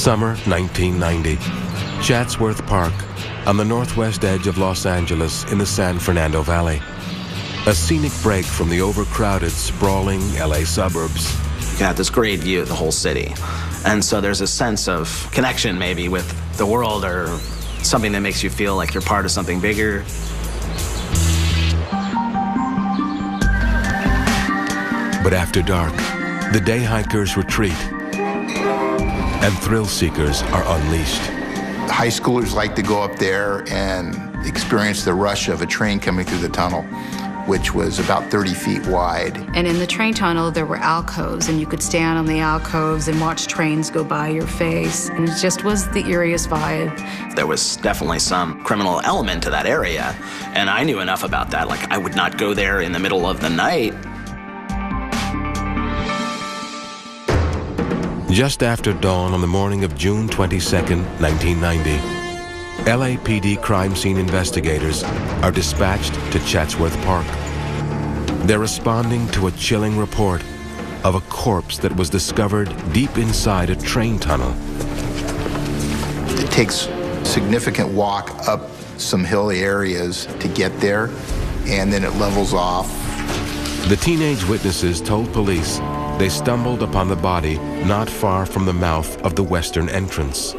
Summer 1990, Chatsworth Park, on the northwest edge of Los Angeles in the San Fernando Valley. A scenic break from the overcrowded, sprawling LA suburbs. You got this great view of the whole city. And so there's a sense of connection maybe with the world, or something that makes you feel like you're part of something bigger. But after dark, the day hikers retreat and thrill seekers are unleashed. High schoolers like to go up there and experience the rush of a train coming through the tunnel, which was about 30 feet wide. And in the train tunnel, there were alcoves, and you could stand on the alcoves and watch trains go by your face. And it just was the eeriest vibe. There was definitely some criminal element to that area, and I knew enough about that. Like, I would not go there in the middle of the night. Just after dawn on the morning of June 22nd, 1990, LAPD crime scene investigators are dispatched to Chatsworth Park. They're responding to a chilling report of a corpse that was discovered deep inside a train tunnel. It takes a significant walk up some hilly areas to get there, and then it levels off. The teenage witnesses told police they stumbled upon the body not far from the mouth of the western entrance.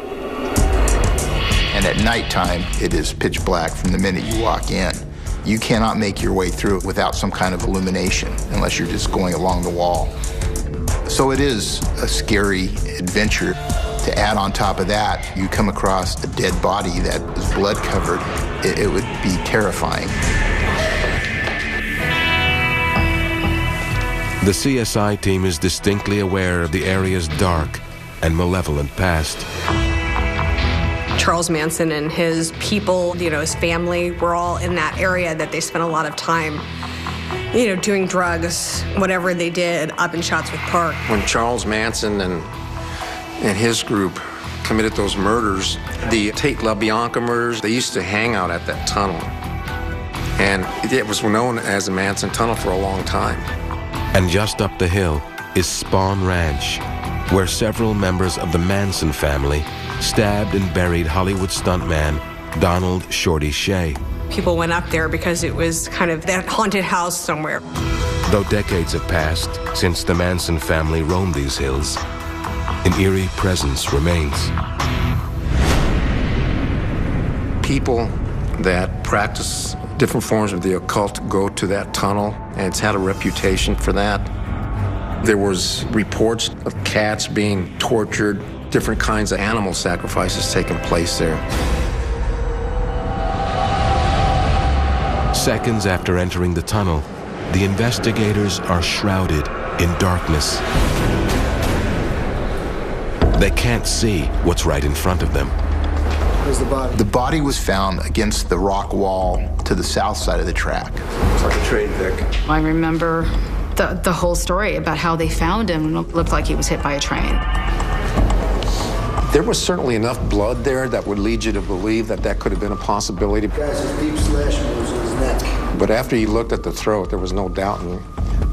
And at nighttime, it is pitch black from the minute you walk in. You cannot make your way through it without some kind of illumination, unless you're just going along the wall. So it is a scary adventure. To add on top of that, you come across a dead body that is blood covered. It would be terrifying. The CSI team is distinctly aware of the area's dark and malevolent past. Charles Manson and his people, his family, were all in that area that they spent a lot of time, doing drugs, whatever they did up in Chatsworth Park. When Charles Manson and his group committed those murders, the Tate LaBianca murders, they used to hang out at that tunnel. And it was known as the Manson Tunnel for a long time. And just up the hill is Spahn Ranch, where several members of the Manson family stabbed and buried Hollywood stuntman Donald "Shorty" Shea. People went up there because it was kind of that haunted house somewhere. Though decades have passed since the Manson family roamed these hills, an eerie presence remains. People that practice different forms of the occult go to that tunnel, and it's had a reputation for that. There was reports of cats being tortured, different kinds of animal sacrifices taking place there. Seconds after entering the tunnel, the investigators are shrouded in darkness. They can't see what's right in front of them. Where's the body? The body was found against the rock wall to the south side of the track. It's like a train deck. I remember the whole story about how they found him. It looked like he was hit by a train. There was certainly enough blood there that would lead you to believe that that could have been a possibility. Guys, his deep slash moves in his neck. But after you looked at the throat, there was no doubt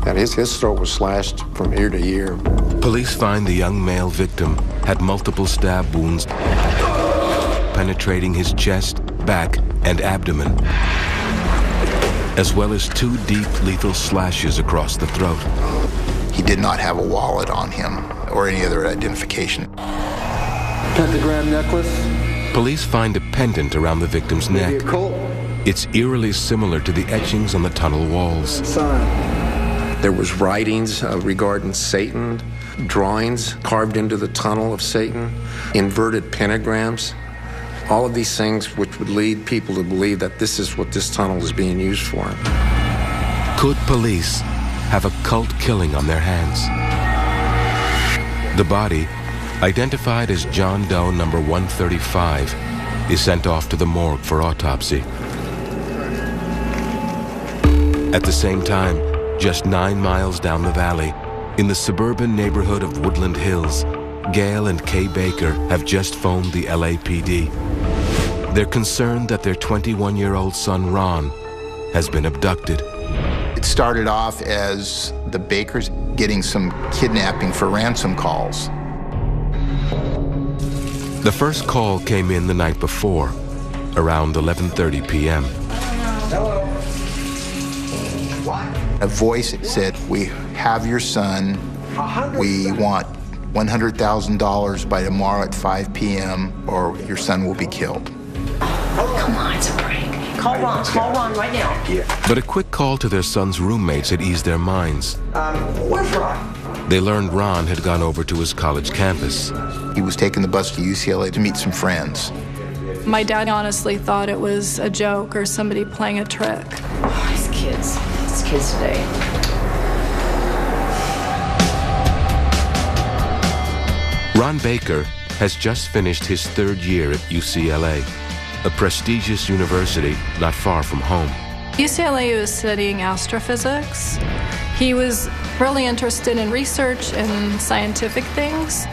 that his throat was slashed from ear to ear. Police find the young male victim had multiple stab wounds penetrating his chest, back, and abdomen, as well as 2 deep lethal slashes across the throat. He did not have a wallet on him or any other identification. Pentagram necklace. Police find a pendant around the victim's Maybe neck. a cult. It's eerily similar to the etchings on the tunnel walls. Sign. There was writings regarding Satan, drawings carved into the tunnel of Satan, inverted pentagrams. All of these things which would lead people to believe that this is what this tunnel is being used for. Could police have a cult killing on their hands? The body, identified as John Doe number 135, is sent off to the morgue for autopsy. At the same time, just 9 miles down the valley, in the suburban neighborhood of Woodland Hills, Gail and Kay Baker have just phoned the LAPD. They're concerned that their 21-year-old son, Ron, has been abducted. It started off as the Bakers getting some kidnapping for ransom calls. The first call came in the night before, around 11:30 p.m. A voice said, "We have your son. We want $100,000 by tomorrow at 5 p.m. or your son will be killed." Come on, it's a prank. Call Ron right now. But a quick call to their son's roommates had eased their minds. Where's Ron? They learned Ron had gone over to his college campus. He was taking the bus to UCLA to meet some friends. My dad honestly thought it was a joke or somebody playing a trick. Oh, these kids today. Ron Baker has just finished his third year at UCLA, a prestigious university not far from home. UCLA was studying astrophysics. He was really interested in research and scientific things.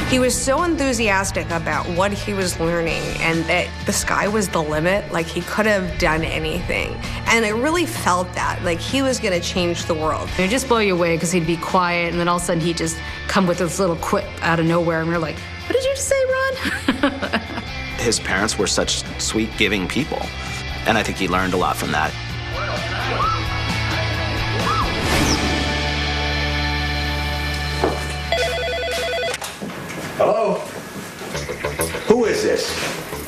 He was so enthusiastic about what he was learning and that the sky was the limit, like he could have done anything. And it really felt that, like he was gonna change the world. It would just blow you away because he'd be quiet and then all of a sudden he'd just come with this little quip out of nowhere and we're like, what did you just say, Ron? His parents were such sweet, giving people. And I think he learned a lot from that. Hello? Who is this?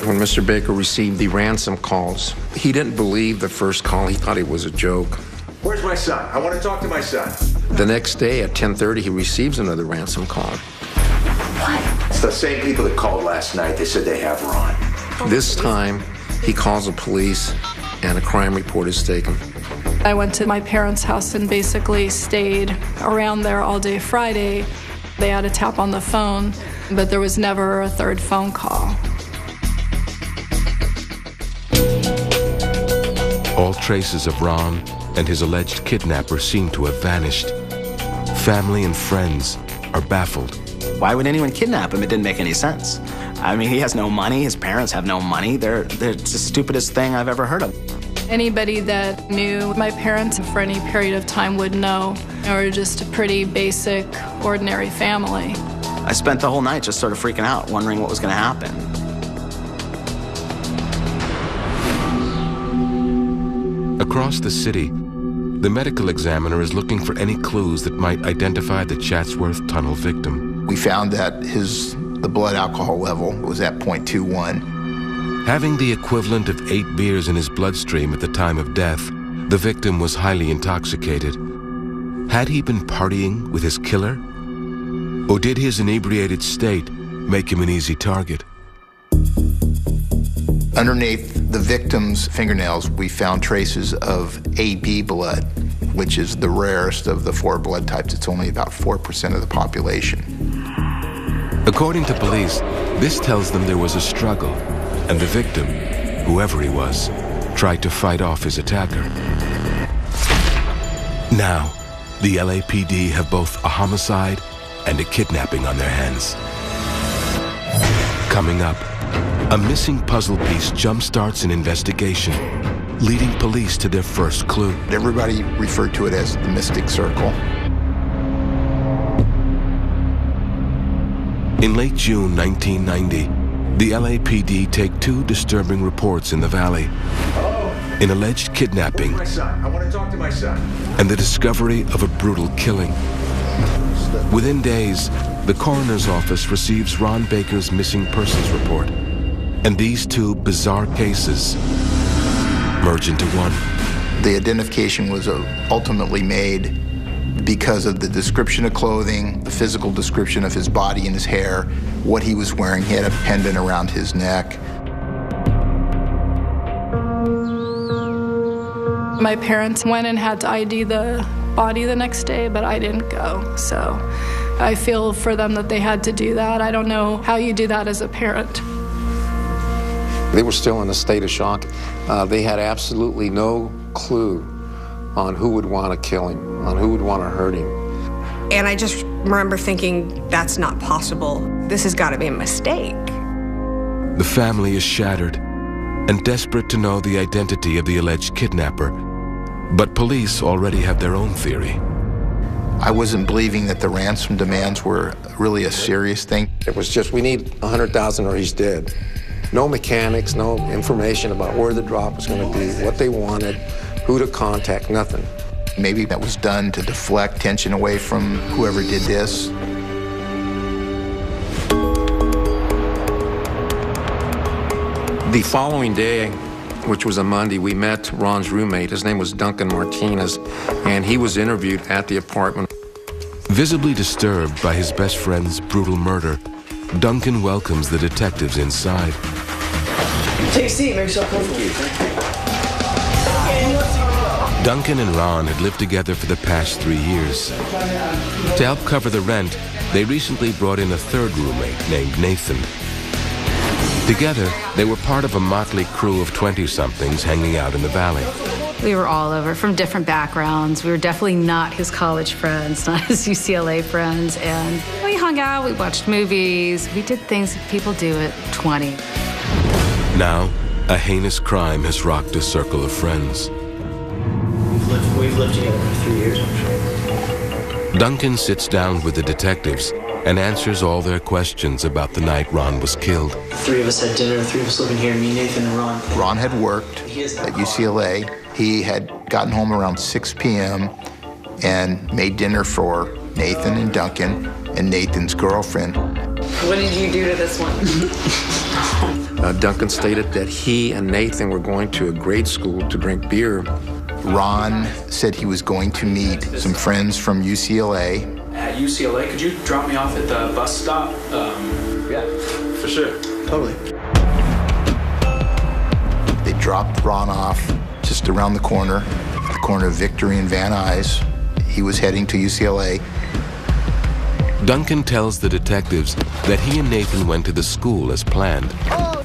When Mr. Baker received the ransom calls, he didn't believe the first call. He thought it was a joke. Where's my son? I want to talk to my son. The next day at 10:30, he receives another ransom call. It's the same people that called last night. They said they have Ron. This time, he calls the police, and a crime report is taken. I went to my parents' house and basically stayed around there all day Friday. They had a tap on the phone, but there was never a third phone call. All traces of Ron and his alleged kidnapper seem to have vanished. Family and friends are baffled. Why would anyone kidnap him? It didn't make any sense. I mean, he has no money. His parents have no money. They're the stupidest thing I've ever heard of. Anybody that knew my parents for any period of time would know they were just a pretty basic, ordinary family. I spent the whole night just sort of freaking out, wondering what was going to happen. Across the city, the medical examiner is looking for any clues that might identify the Chatsworth Tunnel victim. We found that the blood alcohol level was at 0.21. Having the equivalent of 8 beers in his bloodstream at the time of death, the victim was highly intoxicated. Had he been partying with his killer? Or did his inebriated state make him an easy target? Underneath the victim's fingernails, we found traces of AB blood, which is the rarest of the 4 blood types. It's only about 4% of the population. According to police, this tells them there was a struggle, and the victim, whoever he was, tried to fight off his attacker. Now, the LAPD have both a homicide and a kidnapping on their hands. Coming up, a missing puzzle piece jumpstarts an investigation, leading police to their first clue. Everybody referred to it as the Mystic Circle. In late June 1990, the LAPD take 2 disturbing reports in the valley. An alleged kidnapping My son. I want to talk to my son. and the discovery of a brutal killing. Within days, the coroner's office receives Ron Baker's missing persons report, and these 2 bizarre cases merge into one. The identification was ultimately made because of the description of clothing, the physical description of his body and his hair, what he was wearing. He had a pendant around his neck. My parents went and had to ID the body the next day, but I didn't go. So I feel for them that they had to do that. I don't know how you do that as a parent. They were still in a state of shock. They had absolutely no clue on who would want to kill him, on who would want to hurt him. And I just remember thinking, that's not possible. This has got to be a mistake. The family is shattered and desperate to know the identity of the alleged kidnapper, but police already have their own theory. I wasn't believing that the ransom demands were really a serious thing. It was just, we need $100,000 or he's dead. No mechanics, no information about where the drop was going to be, what they wanted, who to contact, nothing. Maybe that was done to deflect tension away from whoever did this. The following day, which was a Monday, we met Ron's roommate. His name was Duncan Martinez, and he was interviewed at the apartment. Visibly disturbed by his best friend's brutal murder, Duncan welcomes the detectives inside. Take a seat, make yourself comfortable. Duncan and Ron had lived together for the past 3 years. To help cover the rent, they recently brought in a third roommate named Nathan. Together, they were part of a motley crew of 20-somethings hanging out in the valley. We were all over, from different backgrounds. We were definitely not his college friends, not his UCLA friends. And we hung out, we watched movies, we did things that people do at 20. Now, a heinous crime has rocked a circle of friends. We've lived together for 3 years, actually. Duncan sits down with the detectives and answers all their questions about the night Ron was killed. 3 of us had dinner, 3 of us living here, me, Nathan, and Ron. Ron had worked at UCLA. He had gotten home around 6 p.m. and made dinner for Nathan and Duncan and Nathan's girlfriend. What did you do to this one? Duncan stated that he and Nathan were going to a grade school to drink beer. Ron said he was going to meet some friends from UCLA. At UCLA, could you drop me off at the bus stop? Yeah, for sure. Totally. They dropped Ron off just around the corner of Victory and Van Nuys. He was heading to UCLA. Duncan tells the detectives that he and Nathan went to the school as planned.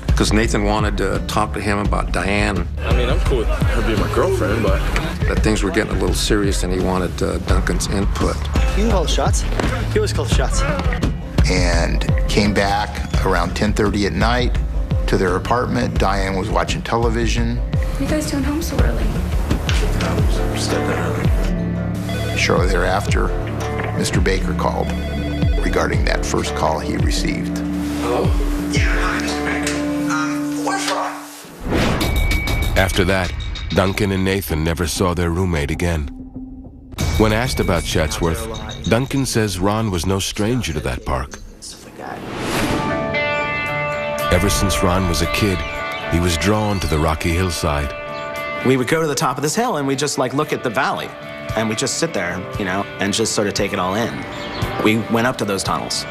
Because Nathan wanted to talk to him about Diane. I mean, I'm cool with her being my girlfriend, but... That things were getting a little serious and he wanted Duncan's input. You can call the shots. He always calls the shots. And came back around 10:30 at night to their apartment. Diane was watching television. What are you guys doing home so early? Just got there early. Shortly thereafter, Mr. Baker called regarding that first call he received. Hello? Yeah, hi, Mr. Baker. Where's Ron? After that, Duncan and Nathan never saw their roommate again. When asked about Chatsworth, Duncan says Ron was no stranger to that park. Ever since Ron was a kid, he was drawn to the rocky hillside. We would go to the top of this hill and we just like look at the valley and we just sit there, you know, and just sort of take it all in. We went up to those tunnels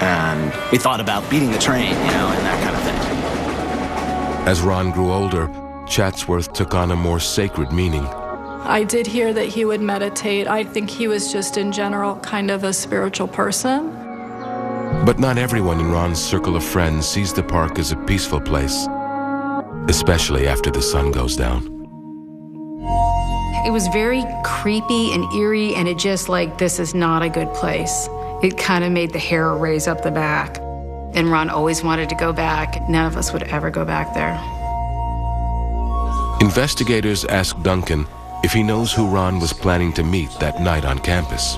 and we thought about beating the train, you know, and that kind of thing. As Ron grew older, Chatsworth took on a more sacred meaning. I did hear that he would meditate. I think he was just in general kind of a spiritual person. But not everyone in Ron's circle of friends sees the park as a peaceful place, especially after the sun goes down. It was very creepy and eerie, and it just like, this is not a good place. It kind of made the hair raise up the back. And Ron always wanted to go back. None of us would ever go back there. Investigators asked Duncan if he knows who Ron was planning to meet that night on campus.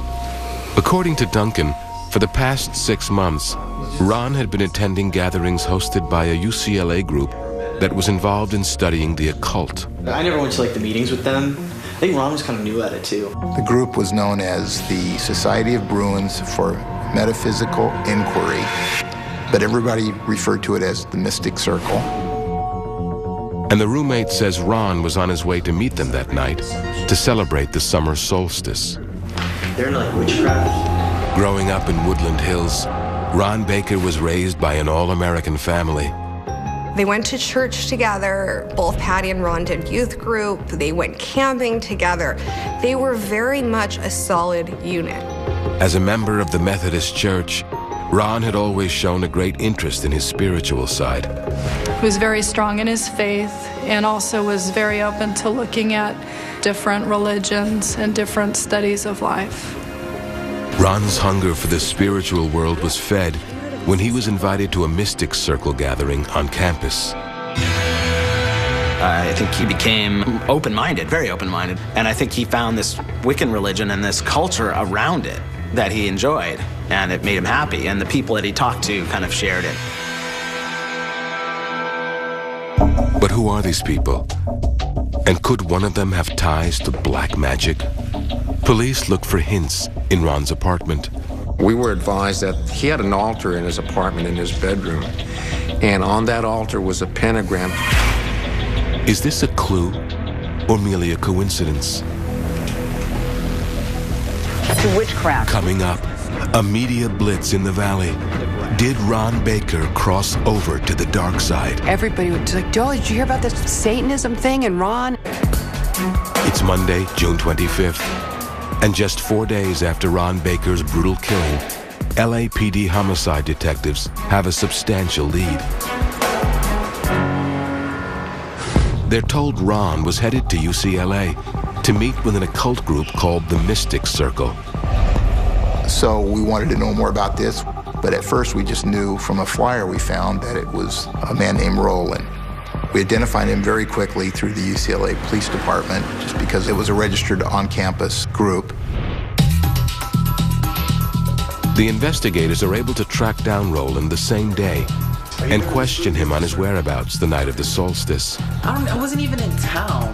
According to Duncan, for the past 6 months, Ron had been attending gatherings hosted by a UCLA group that was involved in studying the occult. I never went to like the meetings with them. I think Ron was kind of new at it too. The group was known as the Society of Bruins for Metaphysical Inquiry, but everybody referred to it as the Mystic Circle. And the roommate says Ron was on his way to meet them that night to celebrate the summer solstice. They're like witchcraft. Growing up in Woodland Hills, Ron Baker was raised by an all-American family. They went to church together. Both Patty and Ron did youth group. They went camping together. They were very much a solid unit. As a member of the Methodist Church, Ron had always shown a great interest in his spiritual side. He was very strong in his faith and also was very open to looking at different religions and different studies of life. Ron's hunger for the spiritual world was fed when he was invited to a mystic circle gathering on campus. I think he became open-minded, very open-minded. And I think he found this Wiccan religion and this culture around it that he enjoyed, and it made him happy. And the people that he talked to kind of shared it. But who are these people? And could one of them have ties to black magic? Police look for hints in Ron's apartment. We were advised that he had an altar in his apartment, in his bedroom, and on that altar was a pentagram. Is this a clue or merely a coincidence? To witchcraft. Coming up, a media blitz in the valley. Did Ron Baker cross over to the dark side? Everybody was like, Joel, did you hear about this Satanism thing? And Ron? It's Monday, June 25th. And just 4 days after Ron Baker's brutal killing, LAPD homicide detectives have a substantial lead. They're told Ron was headed to UCLA to meet with an occult group called the Mystic Circle. So we wanted to know more about this, but at first we just knew from a flyer we found that it was a man named Roland. We identified him very quickly through the UCLA Police Department just because it was a registered on-campus group. The investigators are able to track down Roland the same day and question him on his whereabouts the night of the solstice. I wasn't even in town.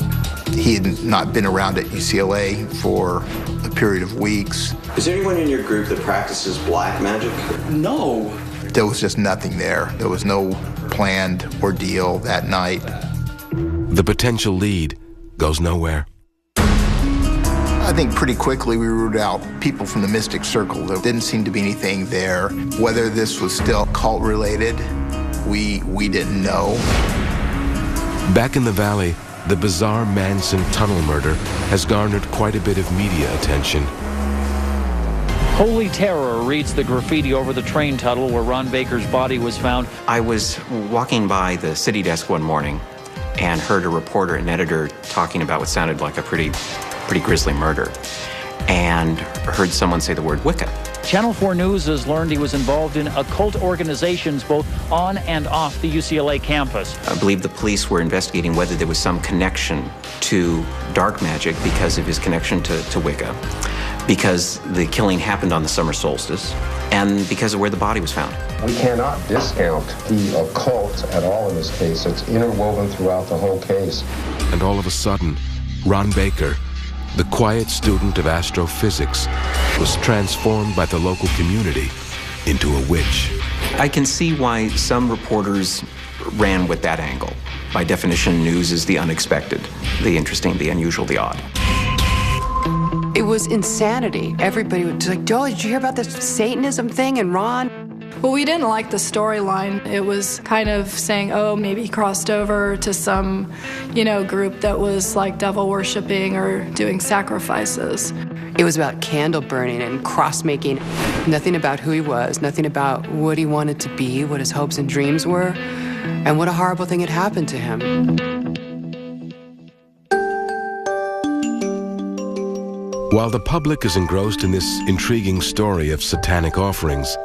He had not been around at UCLA for a period of weeks. Is there anyone in your group that practices black magic? No. There was just nothing there. There was no planned ordeal that night. The potential lead goes nowhere. I think pretty quickly we ruled out people from the Mystic Circle. There didn't seem to be anything there. Whether this was still cult-related, we didn't know. Back in the valley, the bizarre Manson Tunnel murder has garnered quite a bit of media attention. Holy terror reads the graffiti over the train tunnel where Ron Baker's body was found. I was walking by the city desk one morning and heard a reporter and editor talking about what sounded like a pretty grisly murder, and heard someone say the word Wicca. Channel 4 News has learned he was involved in occult organizations both on and off the UCLA campus. I believe the police were investigating whether there was some connection to dark magic because of his connection to Wicca, because the killing happened on the summer solstice, and because of where the body was found. We cannot discount the occult at all in this case. It's interwoven throughout the whole case. And all of a sudden, Ron Baker, the quiet student of astrophysics, was transformed by the local community into a witch. I can see why some reporters ran with that angle. By definition, news is the unexpected, the interesting, the unusual, the odd. It was insanity. Everybody was like, Joel, did you hear about this Satanism thing? And Ron? Well, we didn't like the storyline. It was kind of saying, oh, maybe he crossed over to some, group that was like devil worshiping or doing sacrifices. It was about candle burning and cross-making. Nothing about who he was, nothing about what he wanted to be, what his hopes and dreams were, and what a horrible thing had happened to him. While the public is engrossed in this intriguing story of satanic offerings,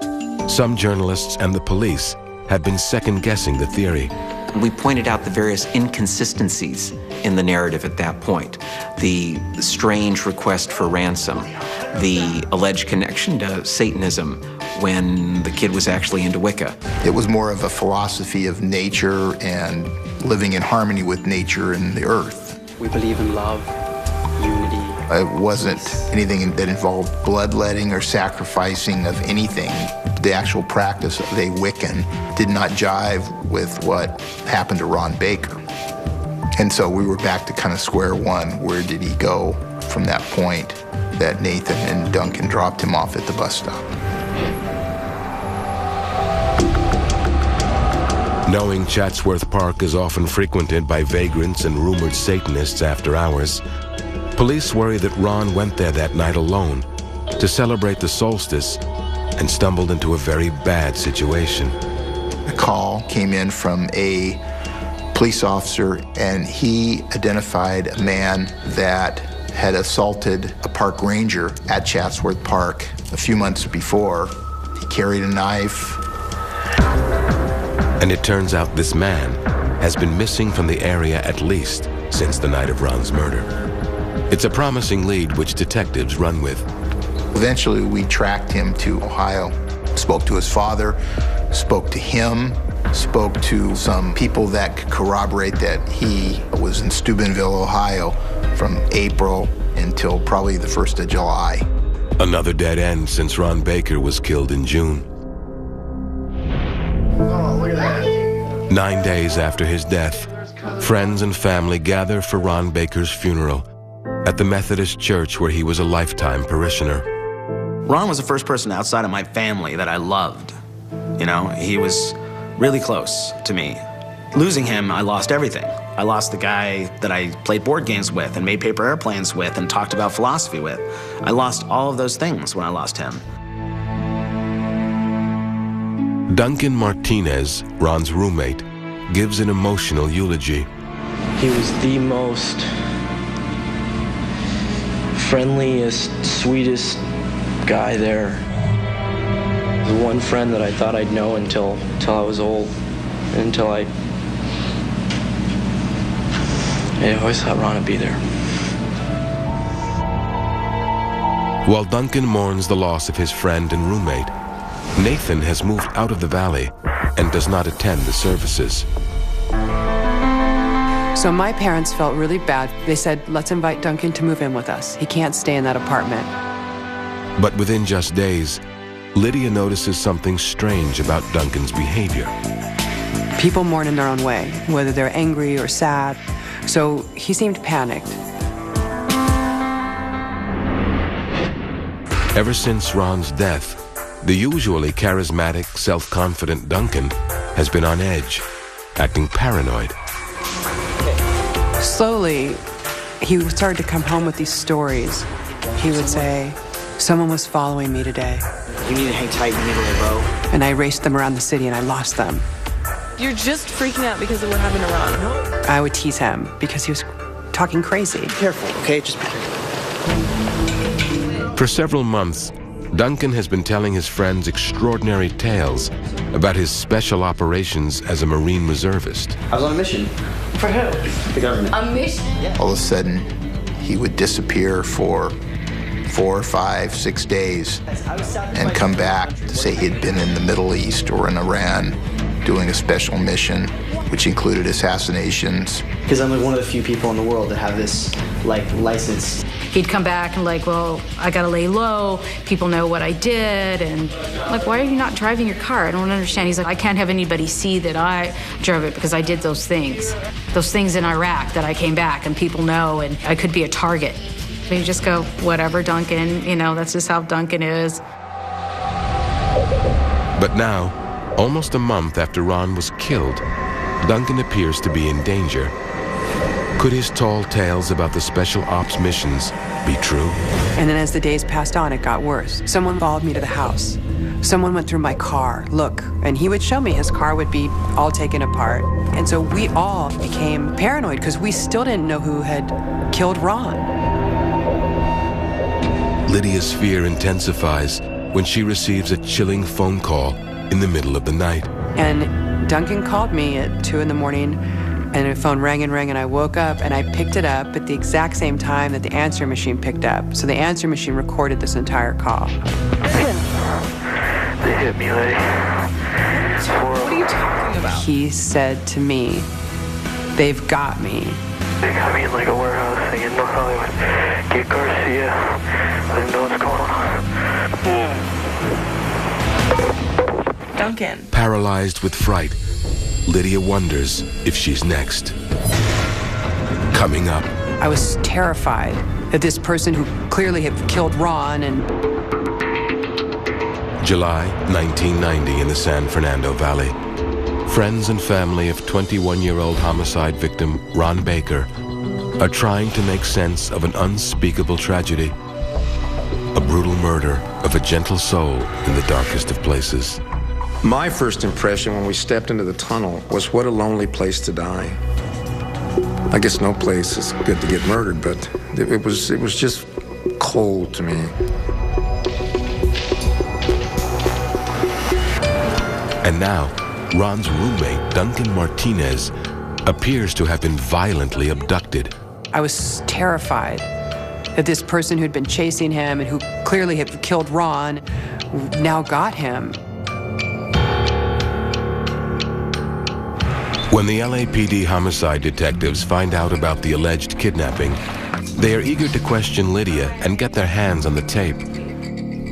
some journalists and the police have been second-guessing the theory. We pointed out the various inconsistencies in the narrative at that point. The strange request for ransom, the alleged connection to Satanism when the kid was actually into Wicca. It was more of a philosophy of nature and living in harmony with nature and the earth. We believe in love, unity. It wasn't anything that involved bloodletting or sacrificing of anything. The actual practice of a Wiccan did not jive with what happened to Ron Baker. And so we were back to kind of square one. Where did he go from that point that Nathan and Duncan dropped him off at the bus stop? Knowing Chatsworth Park is often frequented by vagrants and rumored Satanists after hours, police worry that Ron went there that night alone to celebrate the solstice and stumbled into a very bad situation. A call came in from a police officer, and he identified a man that had assaulted a park ranger at Chatsworth Park a few months before. He carried a knife. And it turns out this man has been missing from the area at least since the night of Ron's murder. It's a promising lead which detectives run with. Eventually, we tracked him to Ohio, spoke to his father, spoke to him, spoke to some people that could corroborate that he was in Steubenville, Ohio from April until probably the 1st of July. Another dead end since Ron Baker was killed in June. Oh, look at that. 9 days after his death, friends and family gather for Ron Baker's funeral at the Methodist church where he was a lifetime parishioner. Ron was the first person outside of my family that I loved. You know, he was really close to me. Losing him, I lost everything. I lost the guy that I played board games with and made paper airplanes with and talked about philosophy with. I lost all of those things when I lost him. Duncan Martinez, Ron's roommate, gives an emotional eulogy. He was the most friendliest, sweetest guy there. The one friend that I thought I'd know until I was old, until I always thought Ron would be there. While Duncan mourns the loss of his friend and roommate, Nathan has moved out of the valley and does not attend the services. So my parents felt really bad. They said, let's invite Duncan to move in with us. He can't stay in that apartment. But within just days, Lydia notices something strange about Duncan's behavior. People mourn in their own way, whether they're angry or sad. So he seemed panicked. Ever since Ron's death, the usually charismatic, self-confident Duncan has been on edge, acting paranoid. Slowly, he started to come home with these stories. He would say, someone was following me today. You need to hang tight, you need to lay low. And I raced them around the city and I lost them. You're just freaking out because of what happened to Ron. I would tease him because he was talking crazy. Be careful, okay? Just be careful. For several months, Duncan has been telling his friends extraordinary tales about his special operations as a Marine reservist. I was on a mission. For who? The government. A mission? Yeah. All of a sudden, he would disappear for 4, 5, 6 days and come back to say he'd been in the Middle East or in Iran doing a special mission, which included assassinations. Because I'm like one of the few people in the world that have this, like, license. He'd come back and like, well, I gotta lay low. People know what I did. And like, why are you not driving your car? I don't understand. He's like, I can't have anybody see that I drove it because I did those things. Those things in Iraq that I came back and people know and I could be a target. And you just go, whatever, Duncan, you know, that's just how Duncan is. But now, almost a month after Ron was killed, Duncan appears to be in danger. Could his tall tales about the special ops missions be true? And then as the days passed on, it got worse. Someone followed me to the house. Someone went through my car, look, and he would show me his car would be all taken apart. And so we all became paranoid because we still didn't know who had killed Ron. Lydia's fear intensifies when she receives a chilling phone call in the middle of the night. And Duncan called me at 2 in the morning, and the phone rang, and I woke up, and I picked it up at the exact same time that the answering machine picked up. So the answering machine recorded this entire call. They hit me, lady. What are you talking about? He said to me, they've got me. They got me in like a warehouse thing in North Hollywood. Get Garcia. Let him know what's going on. Duncan. Paralyzed with fright, Lydia wonders if she's next. Coming up. I was terrified that this person who clearly had killed Ron and... July 1990 in the San Fernando Valley. Friends and family of 21-year-old homicide victim Ron Baker are trying to make sense of an unspeakable tragedy. A brutal murder of a gentle soul in the darkest of places. My first impression when we stepped into the tunnel was what a lonely place to die. I guess no place is good to get murdered, but it was just cold to me. And now, Ron's roommate, Duncan Martinez, appears to have been violently abducted. I was terrified that this person who'd been chasing him and who clearly had killed Ron now got him. When the LAPD homicide detectives find out about the alleged kidnapping, they are eager to question Lydia and get their hands on the tape.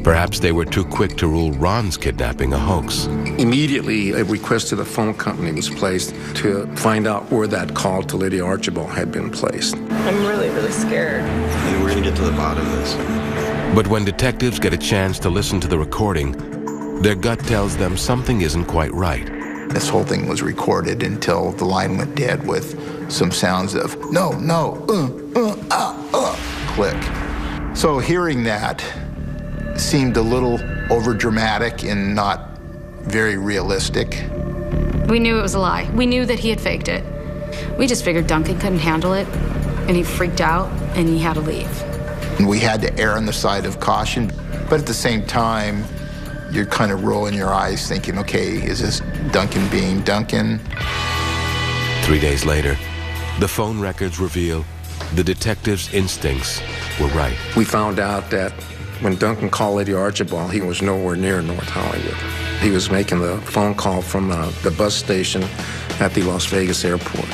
Perhaps they were too quick to rule Ron's kidnapping a hoax. Immediately, a request to the phone company was placed to find out where that call to Lydia Archibald had been placed. I'm really, really scared. And we're going to get to the bottom of this. But when detectives get a chance to listen to the recording, their gut tells them something isn't quite right. This whole thing was recorded until the line went dead with some sounds of no, click. So hearing that seemed a little overdramatic and not very realistic. We knew it was a lie. We knew that he had faked it. We just figured Duncan couldn't handle it, and he freaked out, and he had to leave. And we had to err on the side of caution, but at the same time, you're kind of rolling your eyes thinking, okay, is this Duncan being Duncan? 3 days later, the phone records reveal the detectives' instincts were right. We found out that when Duncan called Lydia Archibald, he was nowhere near North Hollywood. He was making the phone call from the bus station at the Las Vegas airport.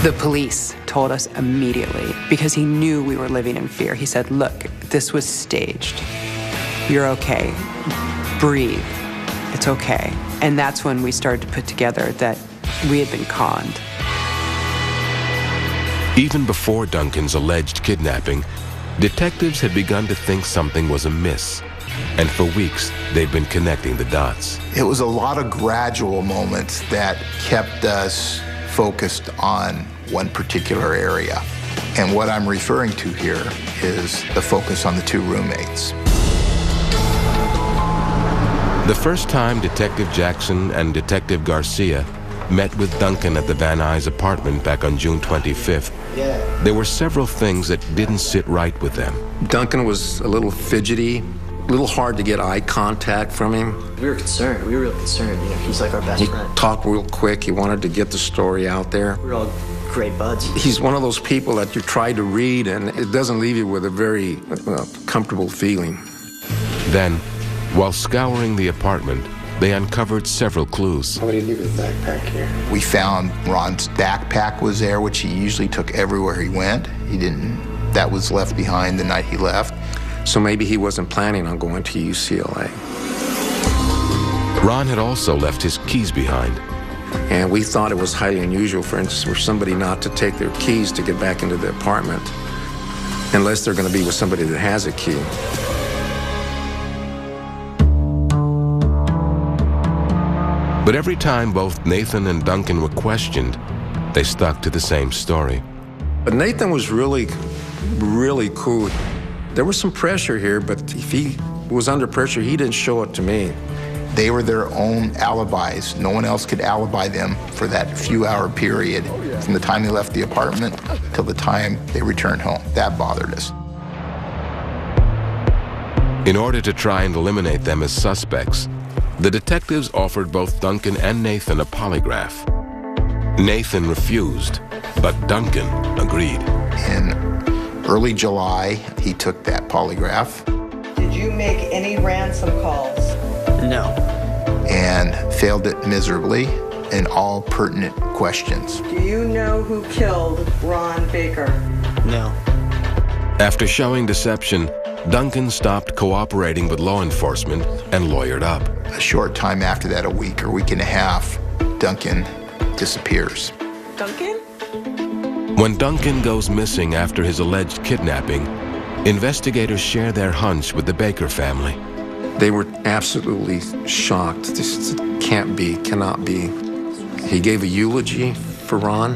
The police told us immediately because he knew we were living in fear. He said, look, this was staged. You're okay. Breathe. It's okay. And that's when we started to put together that we had been conned. Even before Duncan's alleged kidnapping, detectives had begun to think something was amiss. And for weeks, they'd been connecting the dots. It was a lot of gradual moments that kept us focused on one particular area. And what I'm referring to here is the focus on the two roommates. The first time Detective Jackson and Detective Garcia met with Duncan at the Van Nuys apartment back on June 25th, there were several things that didn't sit right with them. Duncan was a little fidgety, a little hard to get eye contact from him. We were concerned. We were real concerned. You know, he's like our best friend. He talked real quick. He wanted to get the story out there. We were all great buds. He's one of those people that you try to read, and it doesn't leave you with a very comfortable feeling. Then, while scouring the apartment, they uncovered several clues. Why did he leave his backpack here? We found Ron's backpack was there, which he usually took everywhere he went. He didn't. That was left behind the night he left. So maybe he wasn't planning on going to UCLA. Ron had also left his keys behind. And we thought it was highly unusual, for instance, for somebody not to take their keys to get back into the apartment, unless they're going to be with somebody that has a key. But every time both Nathan and Duncan were questioned, they stuck to the same story. But Nathan was really, really cool. There was some pressure here, but if he was under pressure, he didn't show it to me. They were their own alibis. No one else could alibi them for that few-hour period from the time they left the apartment till the time they returned home. That bothered us. In order to try and eliminate them as suspects, the detectives offered both Duncan and Nathan a polygraph. Nathan refused, but Duncan agreed. In early July, he took that polygraph. Did you make any ransom calls? No. And failed it miserably in all pertinent questions. Do you know who killed Ron Baker? No. After showing deception, Duncan stopped cooperating with law enforcement and lawyered up. A short time after that, a week or week and a half, Duncan disappears. Duncan? When Duncan goes missing after his alleged kidnapping, investigators share their hunch with the Baker family. They were absolutely shocked. This cannot be. He gave a eulogy for Ron,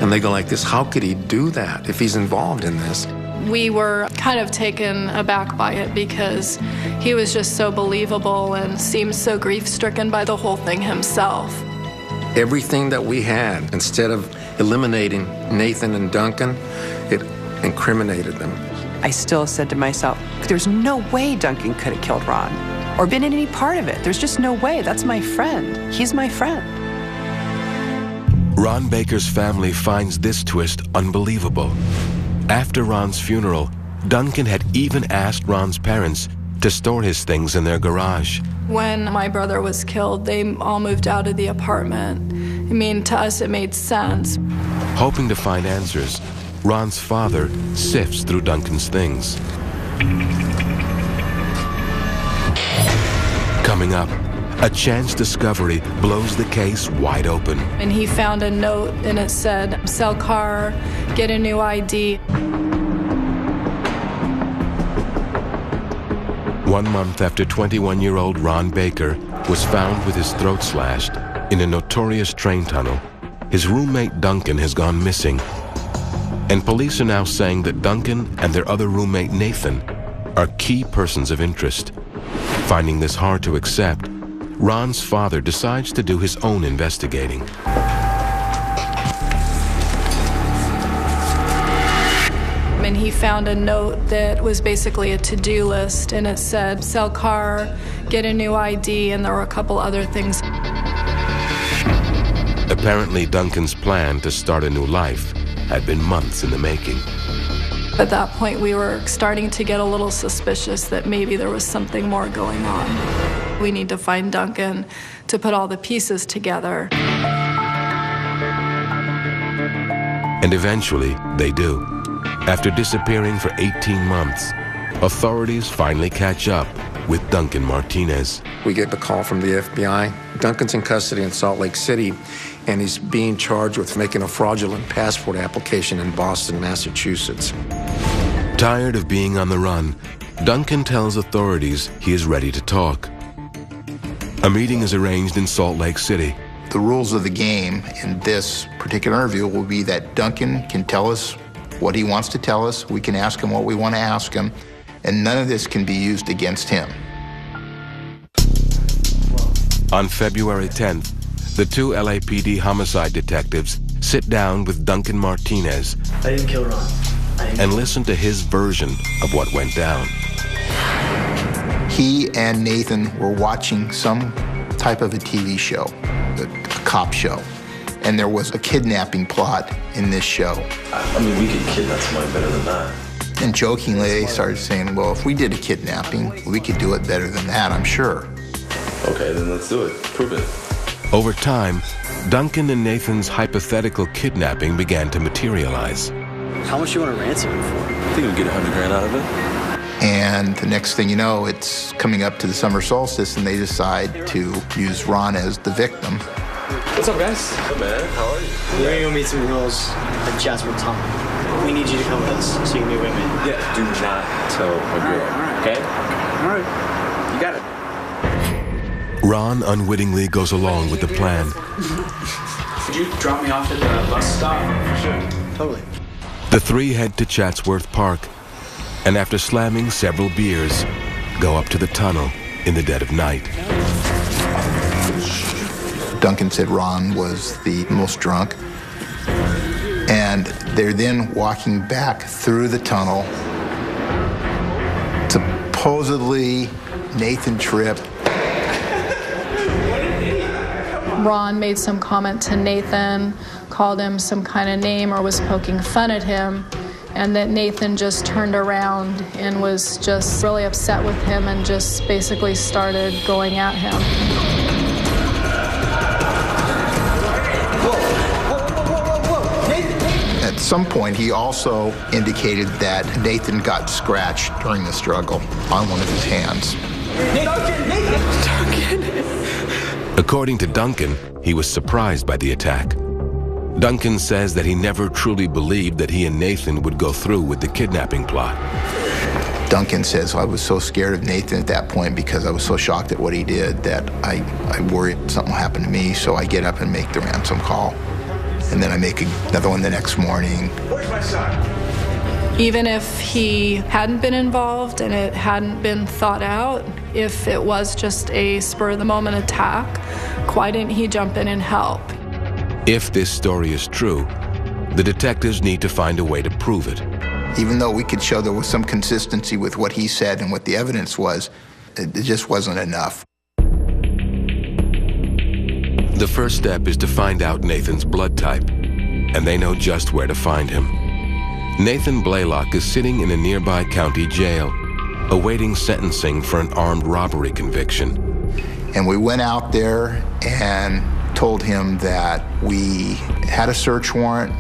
and they go like this, how could he do that if he's involved in this? We were kind of taken aback by it because he was just so believable and seemed so grief-stricken by the whole thing himself. Everything that we had, instead of eliminating Nathan and Duncan, it incriminated them. I still said to myself, there's no way Duncan could have killed Ron. or been in any part of it. There's just no way. That's my friend. He's my friend. Ron Baker's family finds this twist unbelievable. After Ron's funeral, Duncan had even asked Ron's parents to store his things in their garage. When my brother was killed, they all moved out of the apartment. I mean, to us, it made sense. Hoping to find answers, Ron's father sifts through Duncan's things. Coming up, a chance discovery blows the case wide open. And he found a note, and it said, sell car, get a new ID. 1 month after 21-year-old Ron Baker was found with his throat slashed in a notorious train tunnel, his roommate Duncan has gone missing. And police are now saying that Duncan and their other roommate Nathan are key persons of interest. Finding this hard to accept, Ron's father decides to do his own investigating. And he found a note that was basically a to-do list, and it said, sell car, get a new ID, and there were a couple other things. Apparently, Duncan's plan to start a new life had been months in the making. At that point, we were starting to get a little suspicious that maybe there was something more going on. We need to find Duncan to put all the pieces together. And eventually, they do. After disappearing for 18 months, authorities finally catch up with Duncan Martinez. We get the call from the FBI. Duncan's in custody in Salt Lake City, and he's being charged with making a fraudulent passport application in Boston, Massachusetts. Tired of being on the run, Duncan tells authorities he is ready to talk. A meeting is arranged in Salt Lake City. The rules of the game in this particular interview will be that Duncan can tell us what he wants to tell us, we can ask him what we want to ask him, and none of this can be used against him. On February 10th, the two LAPD homicide detectives sit down with Duncan Martinez I didn't kill Ron. and listen to his version of what went down. He and Nathan were watching some type of a TV show, a cop show, and there was a kidnapping plot in this show. I mean, we could kidnap somebody better than that. And jokingly, they started saying, well, if we did a kidnapping, we could do it better than that, I'm sure. Okay, then let's do it. Prove it. Over time, Duncan and Nathan's hypothetical kidnapping began to materialize. How much you want to ransom him for? I think we'll get $100,000 out of it. And the next thing you know, it's coming up to the summer solstice, and they decide to use Ron as the victim. What's up, guys? Hey, man. How are you? We're gonna go meet some girls at Chatsworth Park. We need you to come with us so you can be with me. Yeah, do not tell a girl, okay? All right. You got it. Ron unwittingly goes along with the plan. Could you drop me off at the bus stop? Sure. Totally. The three head to Chatsworth Park, and after slamming several beers, go up to the tunnel in the dead of night. Duncan said Ron was the most drunk. And they're then walking back through the tunnel. Supposedly, Nathan tripped. Ron made some comment to Nathan, called him some kind of name or was poking fun at him, and that Nathan just turned around and was just really upset with him and just basically started going at him. At some point, he also indicated that Nathan got scratched during the struggle on one of his hands. According to Duncan, he was surprised by the attack. Duncan says that he never truly believed that he and Nathan would go through with the kidnapping plot. Duncan says, I was so scared of Nathan at that point because I was so shocked at what he did that I worried something will happen to me, so I get up and make the ransom call. And then I make another one the next morning. Where's my son? Even if he hadn't been involved and it hadn't been thought out, if it was just a spur-of-the-moment attack, why didn't he jump in and help? If this story is true, the detectives need to find a way to prove it. Even though we could show there was some consistency with what he said and what the evidence was, It just wasn't enough. The first step is to find out Nathan's blood type, and they know just where to find him. Nathan Blaylock is sitting in a nearby county jail, awaiting sentencing for an armed robbery conviction. And we went out there and told him that we had a search warrant,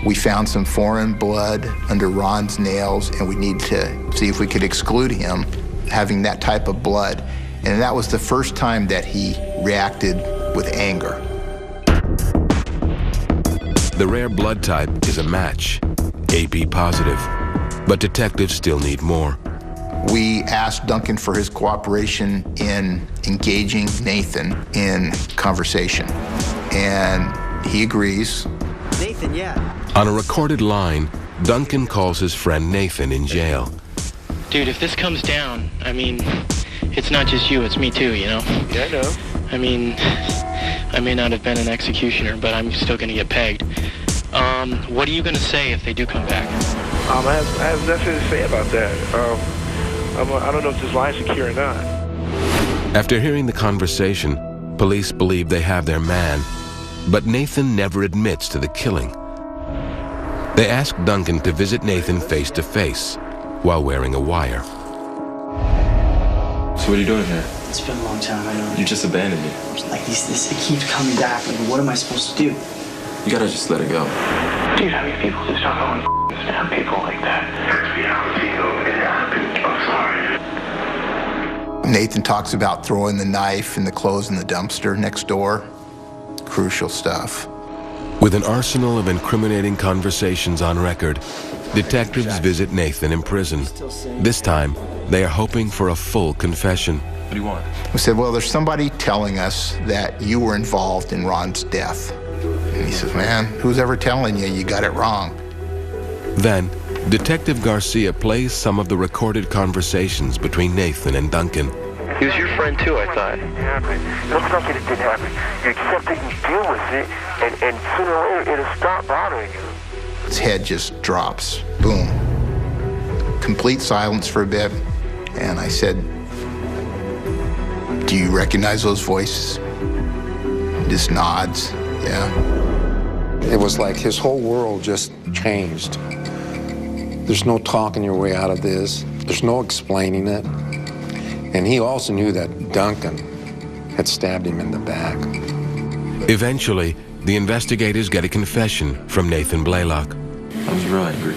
we found some foreign blood under Ron's nails, and we need to see if we could exclude him having that type of blood. And that was the first time that he reacted with anger. The rare blood type is a match, AB positive, but detectives still need more. We asked Duncan for his cooperation in engaging Nathan in conversation, and he agrees. Nathan, yeah. On a recorded line, Duncan calls his friend Nathan in jail. Dude, if this comes down, I mean, it's not just you, it's me too, you know? Yeah, I know. I mean, I may not have been an executioner, but I'm still gonna get pegged. What are you gonna say if they do come back? I have nothing to say about that. I don't know if this line's secure or not. After hearing the conversation, police believe they have their man, but Nathan never admits to the killing. They ask Duncan to visit Nathan face to face while wearing a wire. So what are you doing here? It's been a long time, I know. You just abandoned me. Like, this it keeps coming back. Like, what am I supposed to do? You gotta just let it go. Dude, how many people just don't understand people like that? I'm sorry. Nathan talks about throwing the knife and the clothes in the dumpster next door. Crucial stuff. With an arsenal of incriminating conversations on record, detectives visit Nathan in prison. This time, they are hoping for a full confession. What do you want? We said, well, there's somebody telling us that you were involved in Ron's death. And he says, man, who's ever telling you you got it wrong? Then, Detective Garcia plays some of the recorded conversations between Nathan and Duncan. He was your friend too, I thought. It looks like it didn't happen. You accept it, you deal with it, and sooner or later it'll stop bothering you. His head just drops. Boom. Complete silence for a bit. And I said, do you recognize those voices? Just nods. Yeah. It was like his whole world just changed. There's no talking your way out of this. There's no explaining it. And he also knew that Duncan had stabbed him in the back. Eventually, the investigators get a confession from Nathan Blaylock. I was real angry.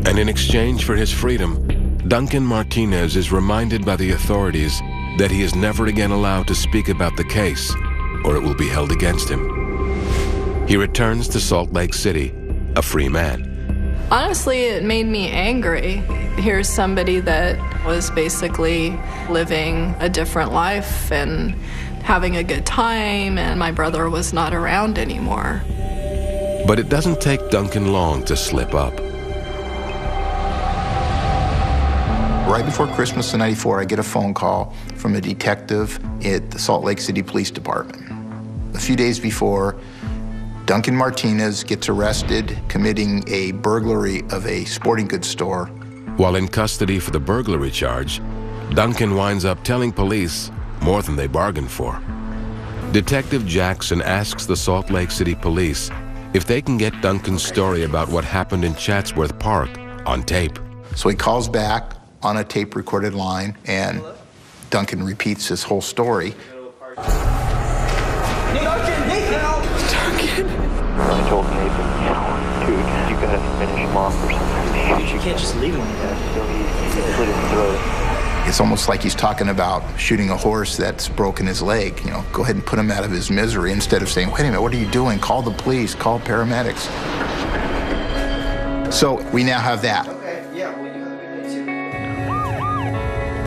And in exchange for his freedom, Duncan Martinez is reminded by the authorities that he is never again allowed to speak about the case, or it will be held against him. He returns to Salt Lake City, a free man. Honestly, it made me angry. Here's somebody that was basically living a different life and having a good time, and my brother was not around anymore. But it doesn't take Duncan long to slip up. Right before Christmas of '94, I get a phone call from a detective at the Salt Lake City Police Department. A few days before, Duncan Martinez gets arrested committing a burglary of a sporting goods store. While in custody for the burglary charge, Duncan winds up telling police more than they bargained for. Detective Jackson asks the Salt Lake City Police if they can get Duncan's story about what happened in Chatsworth Park on tape. So he calls back on a tape-recorded line, and Duncan repeats his whole story. I told Nathan, dude, you gotta finish him off or something. You can't just leave him like that. He slit his throat. It's almost like he's talking about shooting a horse that's broken his leg. You know, go ahead and put him out of his misery instead of saying, wait a minute, what are you doing? Call the police, call paramedics. So we now have that.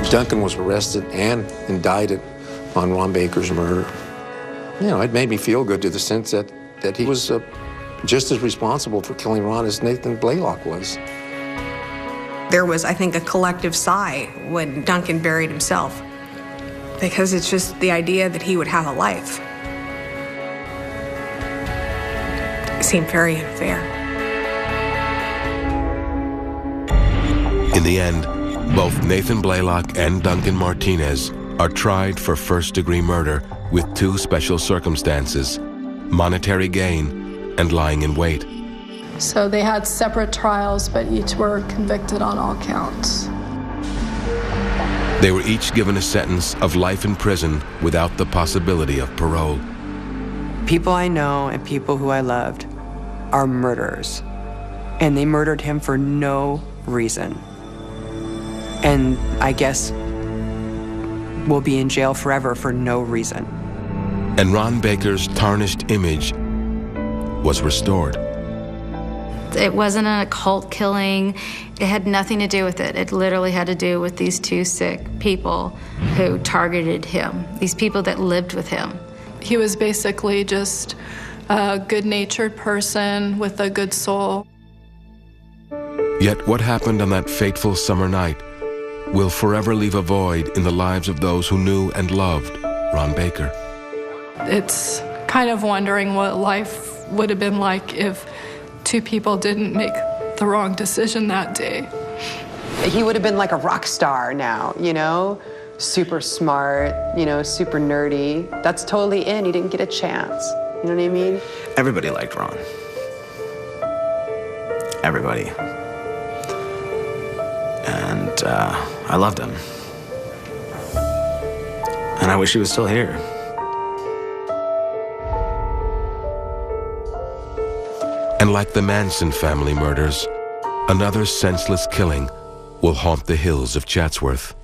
Duncan was arrested and indicted on Ron Baker's murder. You know, it made me feel good to the sense that he was just as responsible for killing Ron as Nathan Blaylock was. There was, I think, a collective sigh when Duncan buried himself, because it's just the idea that he would have a life. It seemed very unfair. In the end, Both Nathan Blaylock and Duncan Martinez are tried for first-degree murder with two special circumstances: monetary gain and lying in wait. So they had separate trials, but each were convicted on all counts. They were each given a sentence of life in prison without the possibility of parole. People I know and people who I loved are murderers, and they murdered him for no reason. And I guess we'll be in jail forever for no reason. And Ron Baker's tarnished image was restored. It wasn't an occult killing. It had nothing to do with it. It literally had to do with these two sick people who targeted him, these people that lived with him. He was basically just a good-natured person with a good soul. Yet what happened on that fateful summer night will forever leave a void in the lives of those who knew and loved Ron Baker. It's kind of wondering what life would have been like if two people didn't make the wrong decision that day. He would have been like a rock star now, you know? Super smart, you know, super nerdy. That's totally in. He didn't get a chance. You know what I mean? Everybody liked Ron. Everybody. And I loved him. And I wish he was still here. And like the Manson family murders, another senseless killing will haunt the hills of Chatsworth.